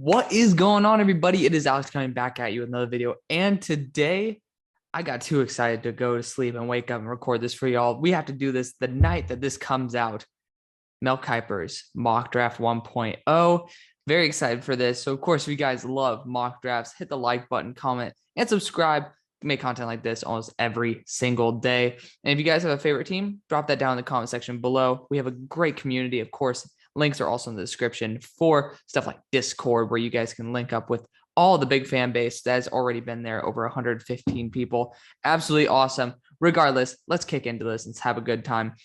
What is going on, everybody? It is Alex coming back at you with another video. And today, I got too excited to go to sleep and wake up and record this for y'all. We have to do this the night that this comes out. Mel Kiper's Mock Draft 1.0. Very excited for this. So, of course, if you guys love mock drafts, hit the like button, comment, and subscribe. We make content like this almost every single day. And if you guys have a favorite team, drop that down in the comment section below. We have a great community, of course. Links are also in the description for stuff like Discord, where you guys can link up with all the big fan base that has already been there, over 115 people. Absolutely awesome. Regardless, let's kick into this and have a good time.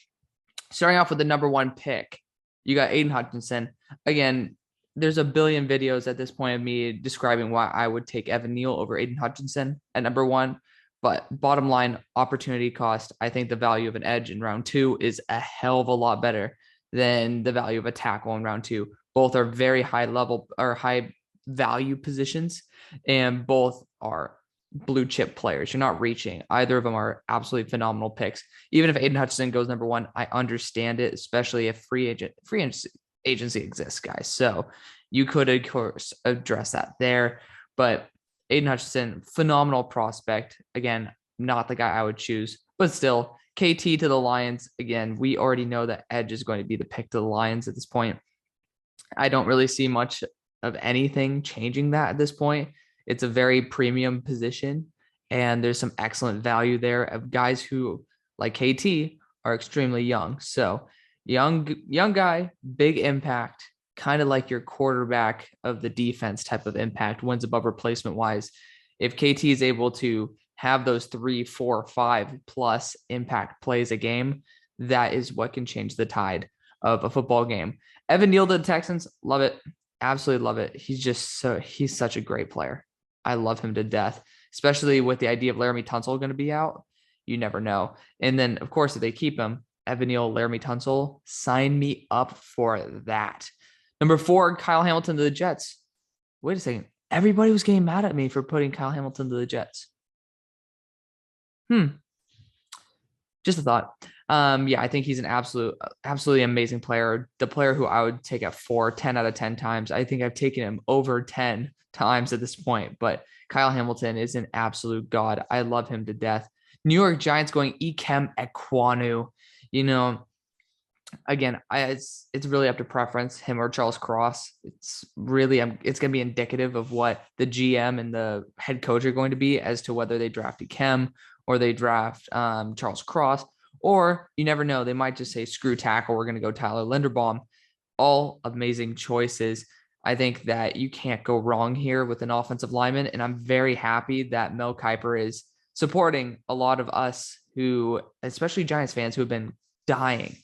Starting off with the number one pick, you got Aiden Hutchinson. Again, there's a billion videos at this point of me describing why I would take Evan Neal over Aiden Hutchinson at number one. But bottom line, opportunity cost, I think the value of an edge in round two is a hell of a lot better than the value of a tackle in round two. Both are very high level or high value positions, and both are blue chip players. You're not reaching. Either of them are absolutely phenomenal picks. Even if Aiden Hutchinson goes number one, I understand it, especially if free agency exists, guys. So you could, of course, address that there. But Aiden Hutchinson, phenomenal prospect. Again, not the guy I would choose, but still, KT to the Lions. Again, we already know that edge is going to be the pick to the Lions at this point. I don't really see much of anything changing that at this point. It's a very premium position, and there's some excellent value there of guys who, like KT, are extremely young. So young guy, big impact, kind of like your quarterback of the defense type of impact, wins above replacement wise. If KT is able to have those 3, 4, 5 plus impact plays a game, that is what can change the tide of a football game. Evan Neal to the Texans, love it. Absolutely love it. He's such a great player. I love him to death, especially with the idea of Laramie Tunsil going to be out. You never know. And then, of course, if they keep him, Evan Neal, Laramie Tunsil, sign me up for that. Number 4, Kyle Hamilton to the Jets. Wait a second. Everybody was getting mad at me for putting Kyle Hamilton to the Jets. Just a thought. Yeah, I think he's an absolutely amazing player. The player who I would take at 4, 10 out of 10 times. I think I've taken him over 10 times at this point, but Kyle Hamilton is an absolute god. I love him to death. New York Giants going Ikem Ekwonu. You know, again, it's really up to preference, him or Charles Cross. It's going to be indicative of what the GM and the head coach are going to be as to whether they draft Ikem or they draft Charles Cross, or you never know, they might just say, screw tackle, we're going to go Tyler Linderbaum. All amazing choices. I think that you can't go wrong here with an offensive lineman, and I'm very happy that Mel Kiper is supporting a lot of us who, especially Giants fans, who have been dying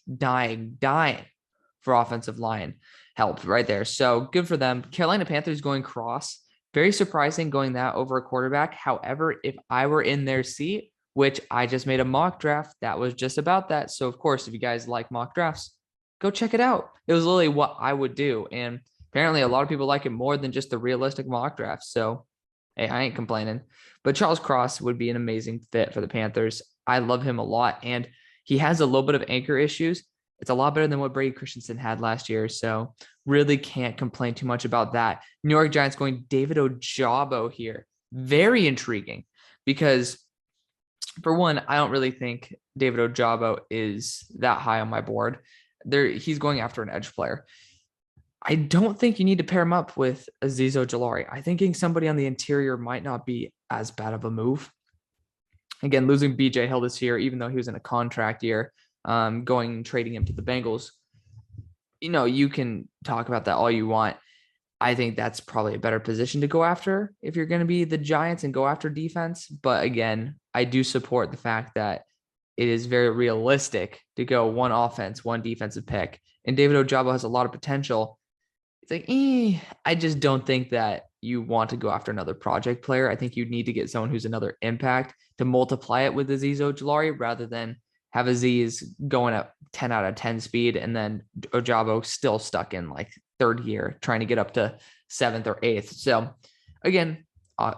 for offensive line help right there. So good for them. Carolina Panthers going Cross. Very surprising going that over a quarterback. However, if I were in their seat, which I just made a mock draft, that was just about that. So, of course, if you guys like mock drafts, go check it out. It was literally what I would do. And apparently a lot of people like it more than just the realistic mock drafts. So, hey, I ain't complaining. But Charles Cross would be an amazing fit for the Panthers. I love him a lot. And he has a little bit of anchor issues. It's a lot better than what Brady Christensen had last year. So really can't complain too much about that. New York Giants going David Ojabo here. Very intriguing because, for one, I don't really think David Ojabo is that high on my board. He's going after an edge player. I don't think you need to pair him up with Azeez Ojulari. I think getting somebody on the interior might not be as bad of a move. Again, losing BJ Hill this year, even though he was in a contract year, trading him to the Bengals. You know, you can talk about that all you want. I think that's probably a better position to go after if you're going to be the Giants and go after defense. But again, I do support the fact that it is very realistic to go one offense, one defensive pick. And David Ojabo has a lot of potential. It's like, I just don't think that you want to go after another project player. I think you need to get someone who's another impact to multiply it with Azeez Ojulari rather than have Azeez going at 10 out of 10 speed and then Ojabo still stuck in like third year trying to get up to 7th or 8th. So again,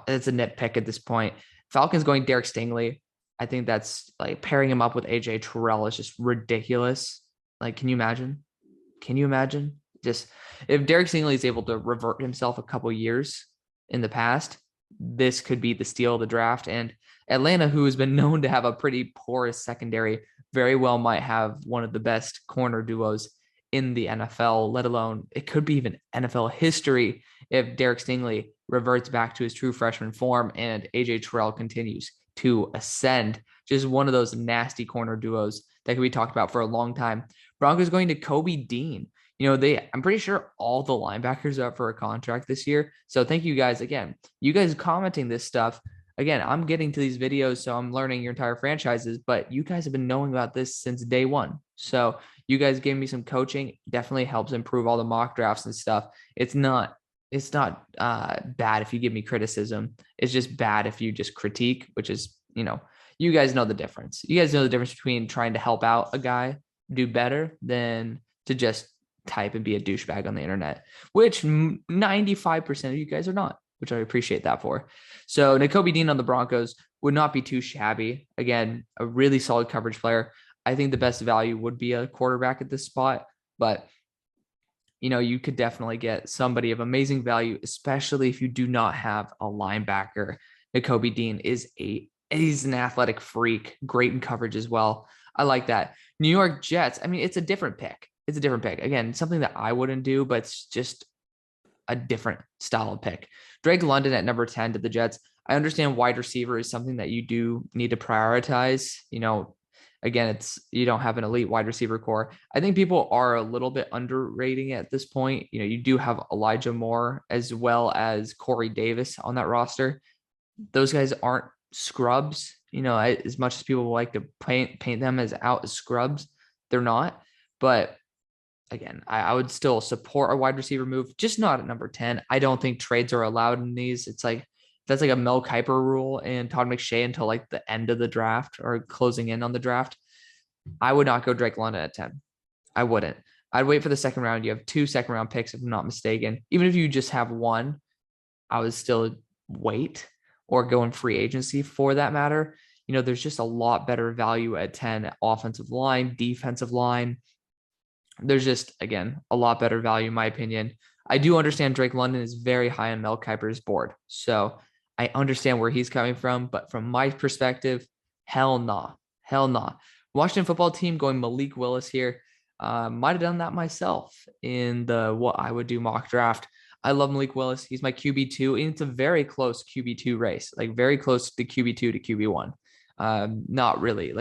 it's a nitpick at this point. Falcons going Derek Stingley. I think that's like pairing him up with AJ Terrell is just ridiculous. Like, can you imagine? Just if Derek Stingley is able to revert himself a couple years in the past, this could be the steal of the draft. And Atlanta, who has been known to have a pretty porous secondary, very well might have one of the best corner duos in the NFL, let alone it could be even NFL history if Derek Stingley reverts back to his true freshman form and AJ Terrell continues to ascend. Just one of those nasty corner duos that could be talked about for a long time. Broncos going to Kobe Dean. I'm pretty sure all the linebackers are up for a contract this year. So thank you guys again. You guys commenting this stuff. Again, I'm getting to these videos, so I'm learning your entire franchises, but you guys have been knowing about this since day one. So you guys gave me some coaching. Definitely helps improve all the mock drafts and stuff. It's not bad if you give me criticism. It's just bad if you just critique, which is, you guys know the difference. You guys know the difference between trying to help out a guy do better than to just type and be a douchebag on the internet, which 95% of you guys are not, which I appreciate that for. So Nakobe Dean on the Broncos would not be too shabby. Again, a really solid coverage player. I think the best value would be a quarterback at this spot, but you could definitely get somebody of amazing value, especially if you do not have a linebacker. Nakobe Dean he's an athletic freak, great in coverage as well. I like that. New York Jets. I mean, it's a different pick. Again, something that I wouldn't do, but it's just a different style of pick. Drake London at number 10 to the Jets. I understand wide receiver is something that you do need to prioritize. Again, you don't have an elite wide receiver core. I think people are a little bit underrating it at this point. You do have Elijah Moore as well as Corey Davis on that roster. Those guys aren't scrubs. As much as people like to paint them as scrubs, they're not. But again, I would still support a wide receiver move, just not at number 10. I don't think trades are allowed in these. It's like that's like a Mel Kiper rule and Todd McShay until like the end of the draft or closing in on the draft. I would not go Drake London at 10. I wouldn't. I'd wait for the second round. You have 2 second-round picks, if I'm not mistaken. Even if you just have one, I would still wait or go in free agency for that matter. There's just a lot better value at 10, offensive line, defensive line. There's just, again, a lot better value in my opinion. I do understand Drake London is very high on Mel Kiper's board. So I understand where he's coming from, but from my perspective, hell nah. Washington football team going Malik Willis here. Might have done that myself in the what I would do mock draft. I love Malik Willis. He's my QB2, and it's a very close QB2 race, like very close to QB2 to QB1. Not really.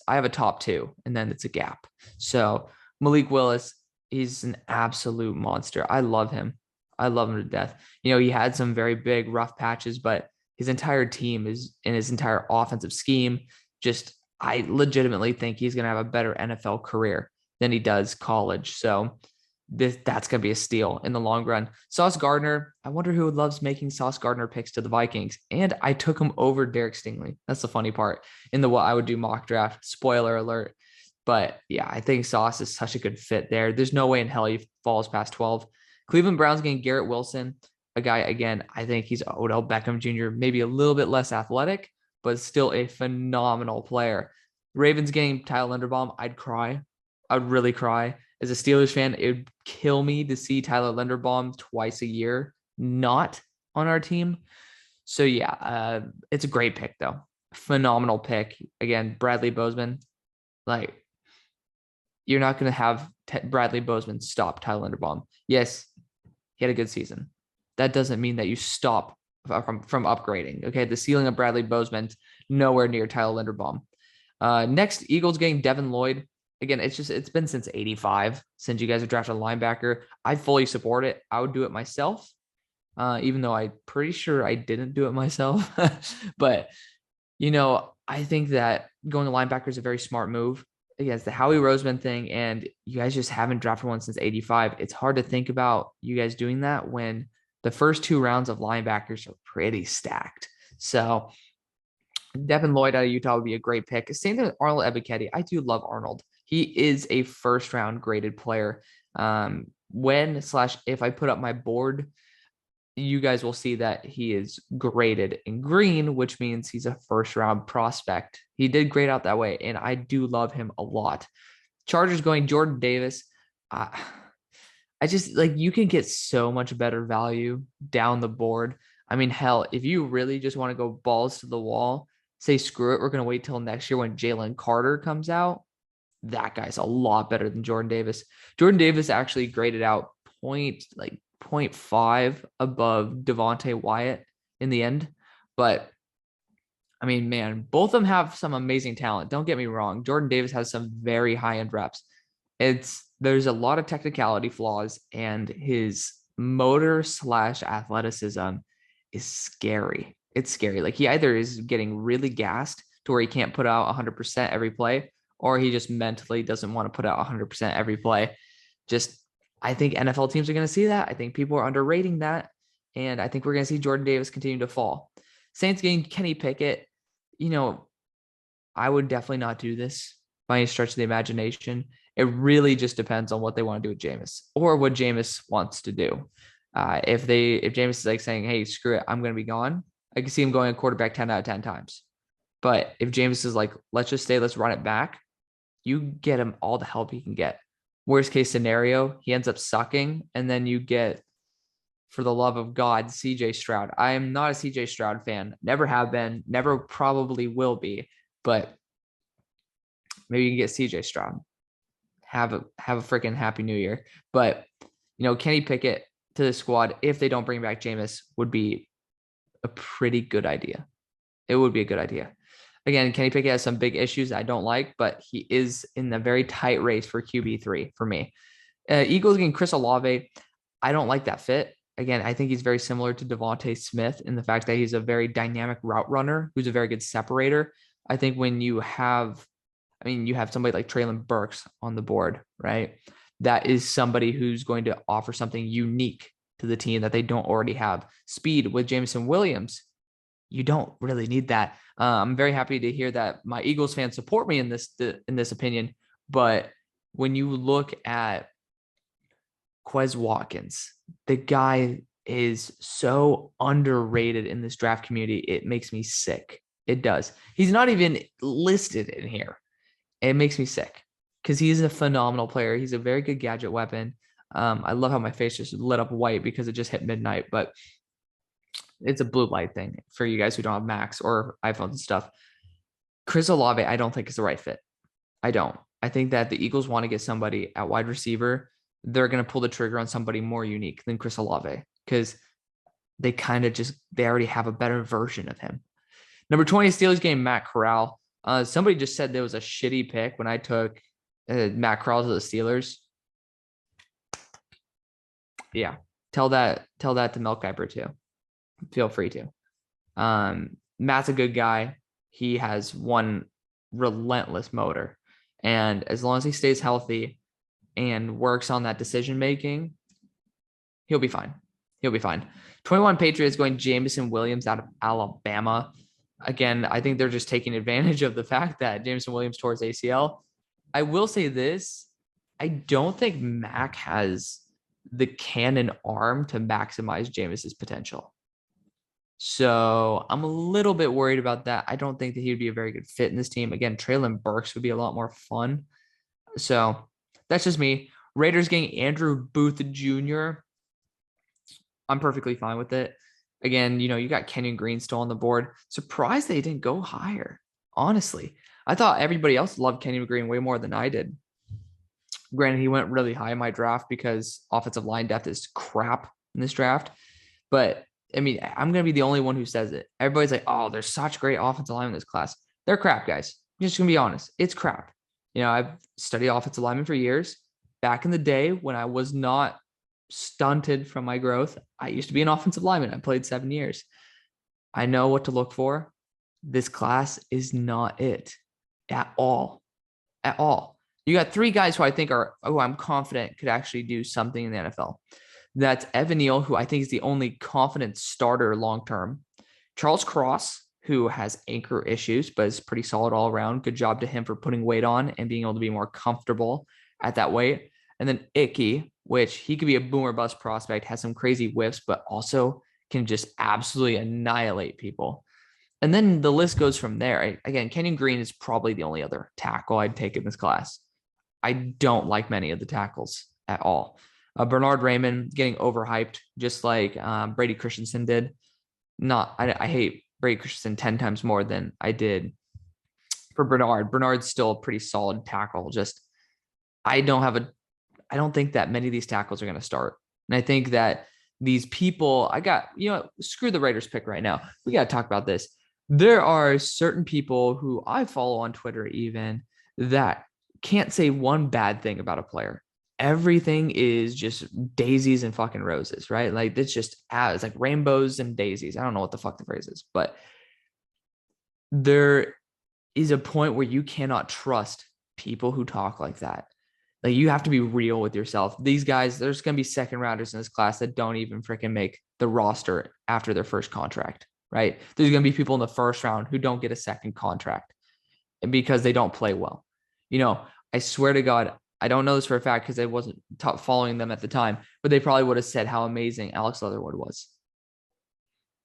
I have a top 2, and then it's a gap. So Malik Willis, he's an absolute monster. I love him. I love him to death. He had some very big rough patches, but his entire team is in his entire offensive scheme. I legitimately think he's going to have a better NFL career than he does college. So that's going to be a steal in the long run. Sauce Gardner, I wonder who loves making Sauce Gardner picks to the Vikings. And I took him over Derek Stingley. That's the funny part in the what I would do mock draft. Spoiler alert. But yeah, I think Sauce is such a good fit there. There's no way in hell he falls past 12. Cleveland Browns getting Garrett Wilson, a guy, again, I think he's Odell Beckham Jr., maybe a little bit less athletic, but still a phenomenal player. Ravens getting Tyler Linderbaum, I'd cry. I'd really cry. As a Steelers fan, it would kill me to see Tyler Linderbaum twice a year not on our team. So yeah, it's a great pick though. Phenomenal pick. Again, Bradley Bozeman, you're not going to have Bradley Bozeman stop Tyler Linderbaum. Yes, he had a good season. That doesn't mean that you stop from upgrading. Okay, the ceiling of Bradley Bozeman nowhere near Tyler Linderbaum. Next, Eagles getting Devin Lloyd. Again, it's been since 85 since you guys have drafted a linebacker. I fully support it. I would do it myself, even though I'm pretty sure I didn't do it myself. But, I think that going to linebacker is a very smart move. Again, it's the Howie Roseman thing, and you guys just haven't drafted one since 85. It's hard to think about you guys doing that when the first 2 rounds of linebackers are pretty stacked. So Devin Lloyd out of Utah would be a great pick. Same thing with Arnold Ebiketie. I do love Arnold. He is a first-round graded player. If I put up my board, you guys will see that he is graded in green, which means he's a first-round prospect. He did grade out that way, and I do love him a lot. Chargers going Jordan Davis. I just like you can get so much better value down the board. I mean, hell, if you really just want to go balls to the wall, say screw it, we're gonna wait till next year when Jalen Carter comes out. That guy's a lot better than Jordan Davis. Jordan Davis actually graded out point 0.5 above Devontae Wyatt in the end. But I mean, man, both of them have some amazing talent. Don't get me wrong. Jordan Davis has some very high end reps. There's a lot of technicality flaws, and his motor slash athleticism is scary. It's scary. Like he either is getting really gassed to where he can't put out 100% every play, or he just mentally doesn't want to put out 100% every play. Just, I think NFL teams are going to see that. I think people are underrating that. And I think we're going to see Jordan Davis continue to fall. Saints getting Kenny Pickett, I would definitely not do this by any stretch of the imagination. It really just depends on what they want to do with Jameis or what Jameis wants to do. If Jameis is like saying, hey, screw it, I'm going to be gone, I can see him going a quarterback 10 out of 10 times. But if Jameis is like, let's just stay, let's run it back, you get him all the help he can get. Worst case scenario, he ends up sucking, and then you get, for the love of God, CJ Stroud. I am not a CJ Stroud fan. Never have been, never probably will be, but maybe you can get CJ Stroud. Have a freaking happy new year. But, Kenny Pickett to the squad, if they don't bring back Jameis, would be a pretty good idea. It would be a good idea. Again, Kenny Pickett has some big issues I don't like, but he is in a very tight race for QB3 for me. Eagles getting Chris Olave. I don't like that fit. Again, I think he's very similar to Devontae Smith in the fact that he's a very dynamic route runner who's a very good separator. I think when you have somebody like Treylon Burks on the board, right? That is somebody who's going to offer something unique to the team that they don't already have. Speed with Jameson Williams, you don't really need that. I'm very happy to hear that my Eagles fans support me in this opinion. But when you look at Quez Watkins, the guy is so underrated in this draft community. It makes me sick. It does. He's not even listed in here. It makes me sick because he's a phenomenal player. He's a very good gadget weapon. I love how my face just lit up white because it just hit midnight, but it's a blue light thing for you guys who don't have Macs or iPhones and stuff. Chris Olave, I don't think is the right fit. I don't. I think that the Eagles want to get somebody at wide receiver. They're going to pull the trigger on somebody more unique than Chris Olave because they already have a better version of him. Number 20, Steelers game, Matt Corral. Somebody just said there was a shitty pick when I took Matt Corral to the Steelers. Yeah, tell that to Mel Kiper too. Feel free to. Matt's a good guy. He has one relentless motor, and as long as he stays healthy and works on that decision making, he'll be fine. 21 Patriots going Jameson Williams out of Alabama. Again, I think they're just taking advantage of the fact that Jameson Williams tore his ACL. I will say this. I don't think Mac has the cannon arm to maximize Jameis's potential. So I'm a little bit worried about that. I don't think that he would be a very good fit in this team. Again, Treylon Burks would be a lot more fun. So that's just me. Raiders getting Andrew Booth Jr. I'm perfectly fine with it. Again, you got Kenyon Green still on the board. Surprised they didn't go higher. Honestly, I thought everybody else loved Kenyon Green way more than I did. Granted, he went really high in my draft because offensive line depth is crap in this draft. But I mean, I'm going to be the only one who says it. Everybody's like, oh, there's such great offensive linemen in this class. They're crap, guys. I'm just going to be honest. It's crap. I've studied offensive linemen for years. Back in the day when I was not stunted from my growth, I used to be an offensive lineman. I played 7 years. I know what to look for. This class is not it at all. At all. You got 3 guys who I think I'm confident could actually do something in the NFL. That's Evan Neal, who I think is the only confident starter long-term. Charles Cross, who has anchor issues, but is pretty solid all around. Good job to him for putting weight on and being able to be more comfortable at that weight. And then Icky, which he could be a boomer bust prospect, has some crazy whiffs, but also can just absolutely annihilate people. And then the list goes from there. Again, Kenyon Green is probably the only other tackle I'd take in this class. I don't like many of the tackles at all. Bernard Raymond getting overhyped, just like Brady Christensen did. I hate Brady Christensen 10 times more than I did for Bernard. Bernard's still a pretty solid tackle. Just I don't think that many of these tackles are going to start. And I think that these people, screw the Raiders pick right now. We got to talk about this. There are certain people who I follow on Twitter even that can't say one bad thing about a player. Everything is just daisies and fucking roses, right? Like it's like rainbows and daisies. I don't know what the fuck the phrase is, but there is a point where you cannot trust people who talk like that. Like you have to be real with yourself. These guys, there's going to be second rounders in this class that don't even freaking make the roster after their first contract, right? There's going to be people in the first round who don't get a second contract because they don't play well. I swear to God, I don't know this for a fact because I wasn't following them at the time, but they probably would have said how amazing Alex Leatherwood was.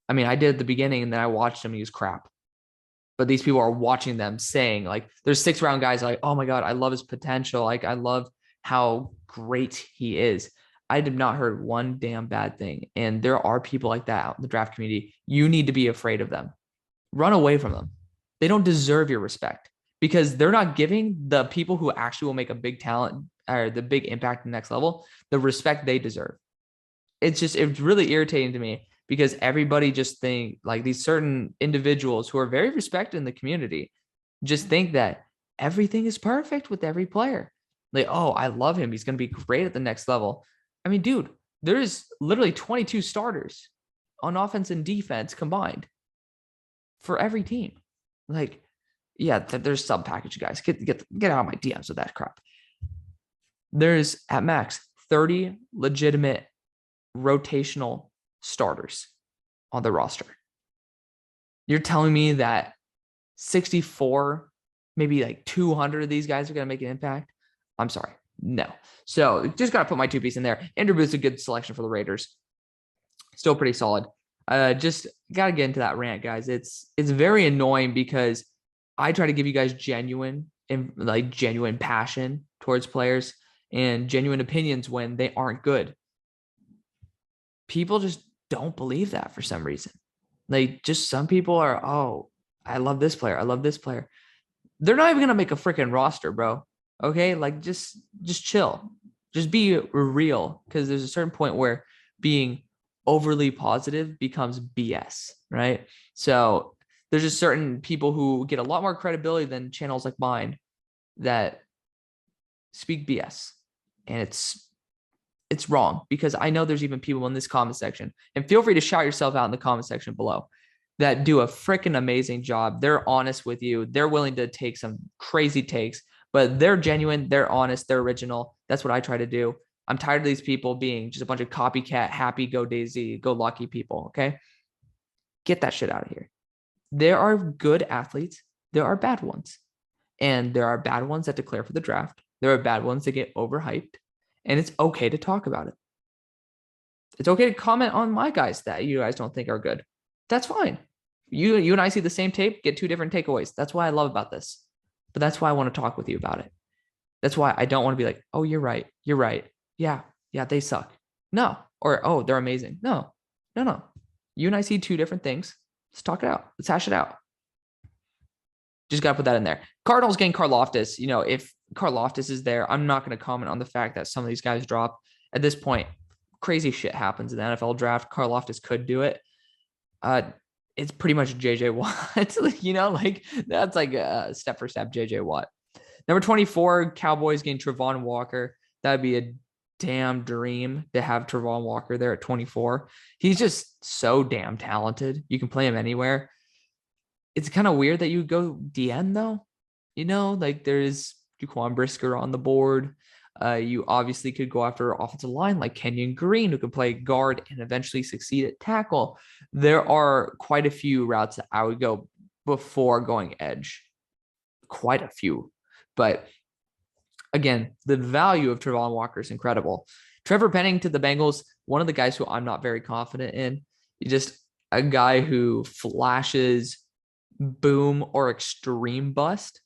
I mean, I did at the beginning and then I watched him use crap. But these people are watching them saying, like, there's 6th-round guys like, oh my God, I love his potential. Like, I love how great he is. I have not heard one damn bad thing. And there are people like that out in the draft community. You need to be afraid of them. Run away from them. They don't deserve your respect because they're not giving the people who actually will make a big talent or the big impact in the next level the respect they deserve. It's really irritating to me because everybody just think like these certain individuals who are very respected in the community just think that everything is perfect with every player. Like, oh, I love him. He's going to be great at the next level. I mean, dude, there's literally 22 starters on offense and defense combined for every team. Like, yeah, there's sub package guys. Get out of my DMs with that crap. There's at max 30 legitimate rotational starters on the roster. You're telling me that 64, maybe like 200 of these guys are going to make an impact? I'm sorry. No. So just got to put my 2 piece in there. Andrew Booth's a good selection for the Raiders. Still pretty solid. Just got to get into that rant, guys. It's very annoying because I try to give you guys genuine passion towards players and genuine opinions when they aren't good. People just don't believe that for some reason. Like just some people are, oh, I love this player. I love this player. They're not even going to make a freaking roster, bro. Okay. Like just chill, just be real. Cause there's a certain point where being overly positive becomes BS. Right. So there's just certain people who get a lot more credibility than channels like mine that speak BS. And it's wrong because I know there's even people in this comment section, and feel free to shout yourself out in the comment section below, that do a freaking amazing job. They're honest with you. They're willing to take some crazy takes, but they're genuine. They're honest. They're original. That's what I try to do. I'm tired of these people being just a bunch of copycat, happy, go daisy, go lucky people. Okay. Get that shit out of here. There are good athletes. There are bad ones, and there are bad ones that declare for the draft. There are bad ones that get overhyped. And it's okay to talk about it. It's okay to comment on my guys that you guys don't think are good. That's fine. You and I see the same tape, get 2 different takeaways. That's what I love about this. But that's why I want to talk with you about it. That's why I don't want to be like, oh, you're right. You're right. Yeah, they suck. No. Or, oh, they're amazing. No. You and I see 2 different things. Let's talk it out. Let's hash it out. Just got to put that in there. Cardinals getting Karlaftis. If Karlaftis is there, I'm not going to comment on the fact that some of these guys drop. At this point, crazy shit happens in the NFL draft. Karlaftis could do it. It's pretty much JJ Watt. Like that's like a step for step JJ Watt. Number 24, Cowboys getting Travon Walker. That'd be a damn dream to have Travon Walker there at 24. He's just so damn talented. You can play him anywhere. It's kind of weird that you go DN though. Like there's Jaquan Brisker on the board. You obviously could go after offensive line like Kenyon Green, who can play guard and eventually succeed at tackle. There are quite a few routes that I would go before going edge. Quite a few. But again, the value of Travon Walker is incredible. Trevor Penning to the Bengals, one of the guys who I'm not very confident in. He's just a guy who flashes boom or extreme bust.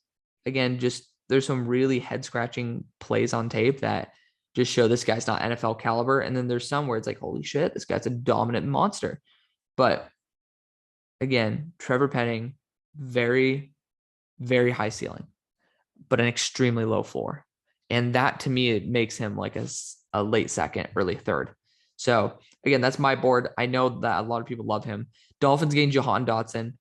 Again, just there's some really head scratching plays on tape that just show this guy's not NFL caliber. And then there's some where it's like, holy shit, this guy's a dominant monster. But again, Trevor Penning, very, very high ceiling, but an extremely low floor. And that to me, it makes him like a late second, early third. So again, that's my board. I know that a lot of people love him. Dolphins getting Jahan Dotson.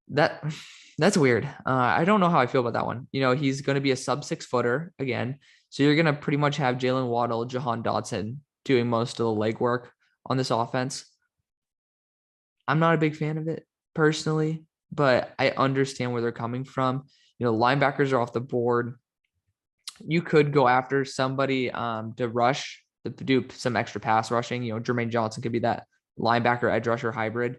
That's weird. I don't know how I feel about that one. You know, he's going to be a sub 6-footer again. So you're going to pretty much have Jalen Waddle, Jahan Dotson doing most of the legwork on this offense. I'm not a big fan of it personally, but I understand where they're coming from. You know, linebackers are off the board. You could go after somebody to rush, to do some extra pass rushing. You know, Jermaine Johnson could be that linebacker edge rusher hybrid.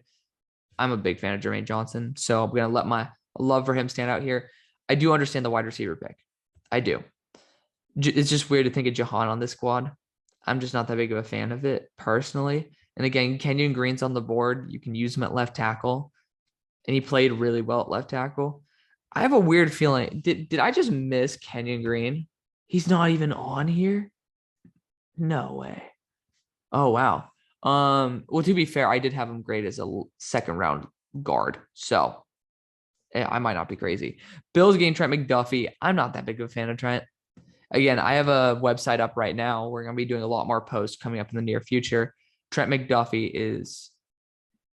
I'm a big fan of Jermaine Johnson, so I'm going to let my love for him stand out here. I do understand the wide receiver pick. I do. It's just weird to think of Jahan on this squad. I'm just not that big of a fan of it personally. And again, Kenyon Green's on the board. You can use him at left tackle, and he played really well at left tackle. I have a weird feeling. Did I just miss Kenyon Green? He's not even on here? No way. Oh, wow. Well, to be fair, I did have him graded as a second round guard. So I might not be crazy. Bills getting Trent McDuffie. I'm not that big of a fan of Trent. Again, I have a website up right now. We're going to be doing a lot more posts coming up in the near future. Trent McDuffie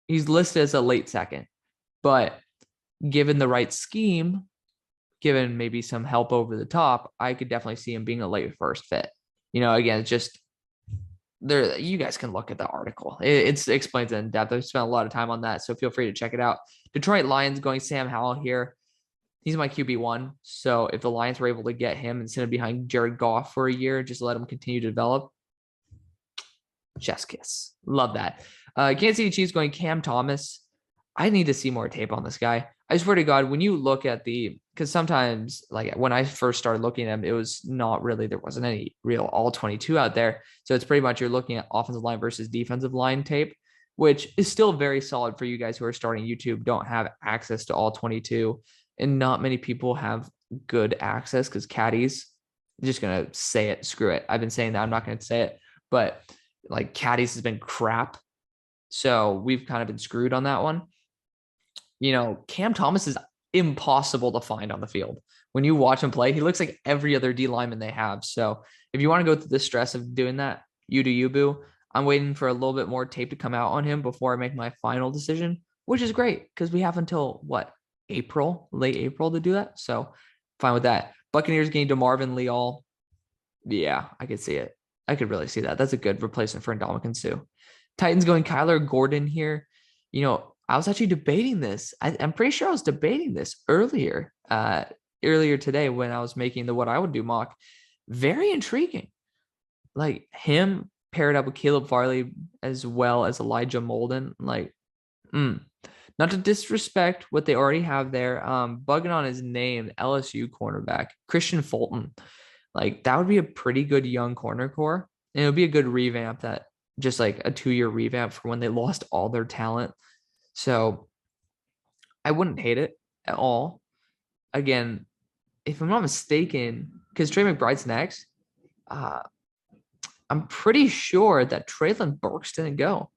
he's listed as a late second, but given the right scheme, given maybe some help over the top, I could definitely see him being a late first fit. You know, again, it's just there. You guys can look at the article. It explains it in depth. I've spent a lot of time on that, so feel free to check it out. Detroit Lions going Sam Howell here. He's my QB1. So if the Lions were able to get him and send him behind Jared Goff for a year, just let him continue to develop, chef's kiss. Love that. Kansas City Chiefs going Cam Thomas. I need to see more tape on this guy. I swear to God, when you look at because sometimes, like when I first started looking at him, it was not really, there wasn't any real all 22 out there. So it's pretty much you're looking at offensive line versus defensive line tape, which is still very solid for you guys who are starting YouTube, don't have access to all 22. And not many people have good access because caddies, I'm just going to say it. Screw it. I've been saying that. I'm not going to say it. But like caddies has been crap. So we've kind of been screwed on that one. You know, Cam Thomas is impossible to find on the field. When you watch him play, he looks like every other D lineman they have. So if you want to go through the stress of doing that, you do you, boo. I'm waiting for a little bit more tape to come out on him before I make my final decision, which is great because we have until late April to do that. So fine with that. Buccaneers getting DeMarvin Leal. Yeah, I could see it. I could really see that. That's a good replacement for Ndamukong Suh. Titans going Kyler Gordon here. You know, I was actually debating this. I'm pretty sure I was debating this earlier today when I was making the what I would do mock. Very intriguing. Like him paired up with Caleb Farley as well as Elijah Molden. Like, not to disrespect what they already have there. Bugging on his name, LSU cornerback, Christian Fulton. Like that would be a pretty good young corner core. And it would be a good revamp, that just like a 2-year revamp for when they lost all their talent. So I wouldn't hate it at all. Again, if I'm not mistaken, because Trey McBride's next, I'm pretty sure that Traylon Burks didn't go.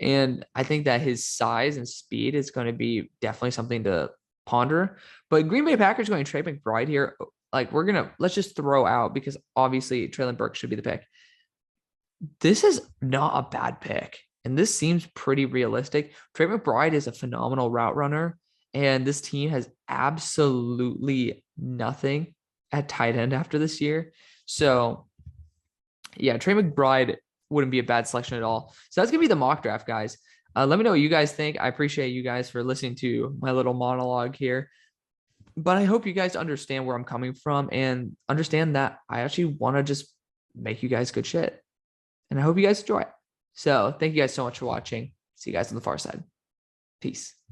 And I think that his size and speed is going to be definitely something to ponder. But Green Bay Packers going Trey McBride here. Like let's just throw out, because obviously Traylon Burks should be the pick. This is not a bad pick. And this seems pretty realistic. Trey McBride is a phenomenal route runner. And this team has absolutely nothing at tight end after this year. So yeah, Trey McBride wouldn't be a bad selection at all. So that's going to be the mock draft, guys. Let me know what you guys think. I appreciate you guys for listening to my little monologue here. But I hope you guys understand where I'm coming from and understand that I actually want to just make you guys good shit. And I hope you guys enjoy it. So thank you guys so much for watching. See you guys on the far side. Peace.